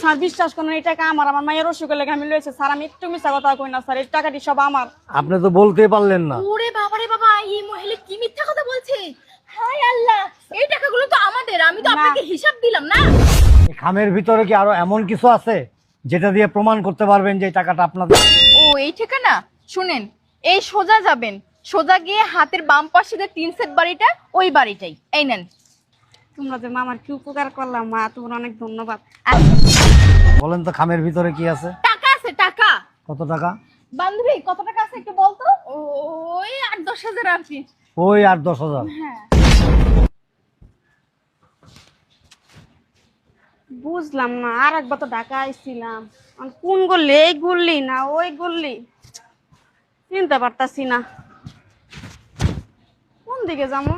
Sir বিশ্বাস করেন এই টাকা আমার আমার মায়ের অসুখের লেগে আমি লইছি স্যার। আমি একটু মিথ্যা কথা কই না স্যার, এই টাকাটি সব আমার। আপনি তো বলতেই পারলেন না। ওরে বাবা রে বাবা, এই মহিলা কি মিথ্যা কথা বলছে! হায় আল্লাহ, এই টাকাগুলো তো আমাদের, আমি তো না। আপনাকে হিসাব দিলাম না। এই খামের ভিতরে কি আরো এমন কিছু আছে যেটা দিয়ে প্রমাণ করতে পারবেন যে এই টাকাটা আপনাদের? ও এই ঠিকানা শুনেন, এই সোজা যাবেন, সোজা গিয়ে হাতের বাম পাশে যে 3 সেট বাড়িটা, ওই বাড়িটাই। এই নেন। তোমরা যে মামার কি উপকার করলাম মা, তোমার অনেক ধন্যবাদ। বলেন তো খামের ভিতরে কি আছে? টাকা আছে, টাকা। কত টাকা? বান্ধবী কত টাকা আছে একটু বলতো। ওই 8-10 হাজার আর কি। ওই 8-10 হাজার। হ্যাঁ বুঝলাম না, আর একবার তো ঢাকা আইছিলাম, কোন গল্লি, এই গল্লি না ওই গল্লি চিনতে পারতাছি না, কোন দিকে যাবো।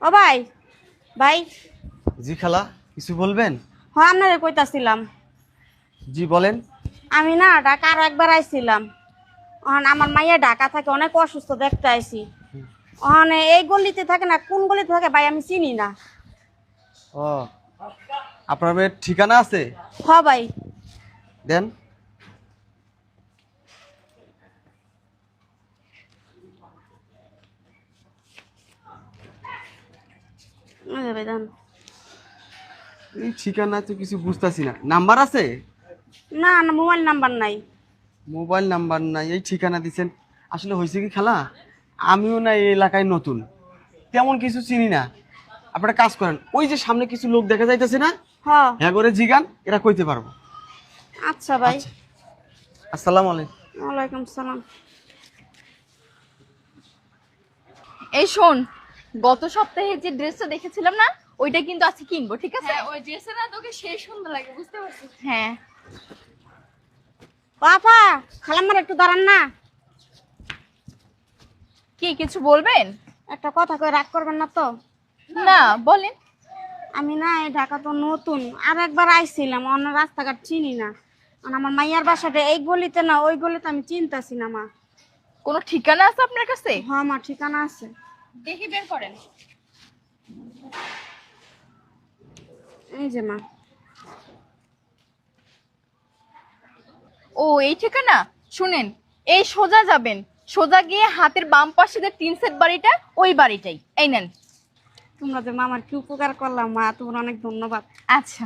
ও ভাই, ভাই। জি খালা, কিছু বলবেন? হ্যাঁ আপনারে কইতাছিলাম, জি বলেন। আমি না ঢাকা আরো একবার আইছিলাম, আমার মাইয়া ঢাকা থাকে, অনেক অসুস্থ দেখতে আইছি। এই গলিতে থাকে না, কোন গলিতে থাকে ভাই আমি চিনি না। ও, আপনার মেয়ের ঠিকানা আছে? হ ভাই। দেন। ভাই দেন। এই ঠিকানা তো কিছু বুঝতেছি না। নাম্বার আছে? না না, মোবাইল নাম্বার নাই। মোবাইল নাম্বার নাই, এই ঠিকানা দিছেন। আসলে হয়েছে কি খালা, আমিও না এই এলাকায় নতুন, তেমন কিছু চিনি না। আপনারা কাজ করেন, ওই যে সামনে কিছু লোক দেখা যাইতেছে না, হ। হ্যাঁ করে জিগান, এরা কইতে পারবো। আচ্ছা ভাই। আচ্ছা। আসসালামু আলাইকুম। ওয়ালাইকুম সালাম। এই শোন, গত সপ্তাহে যে ড্রেসটা দেখেছিলাম না, ওইটা কিন্তু আজকে কিনবো, ঠিক আছে? ওই ড্রেসে না তোকে সেই সুন্দর লাগে, বুঝতে পারছিস? হ্যাঁ। পাপা, খালাম্মার একটু দাঁড়ান না, কি কিছু বলবেন? একটা কথা কই রাগ করবেন না তো? না বলেন। আমি না এই ঢাকা তো নতুন, আর একবার আইছিলাম, অন্য রাস্তাঘাট চিনি না। আর আমার মাইয়ার বাসাটা এই গলিতে না ওই গলিতে, আমি চিনতাছি না মা। কোনো ঠিকানা আছে আপনার কাছে? হ্যাঁ আমার ঠিকানা আছে। দেখি বের করেন। এই যে মা। ও এই ঠিকানা শুনেন, এই সোজা যাবেন, সোজা গিয়ে হাতের বাম পাশে যে 3 সেট বাড়িটা, ওই বাড়িটাই। এই নেন। তোমরা যে মামার কি উপকার করলাম মা, তোমার অনেক ধন্যবাদ। আচ্ছা।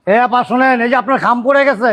এ আপা শোনেন, এই যে আপনার খাম পড়ে গেছে,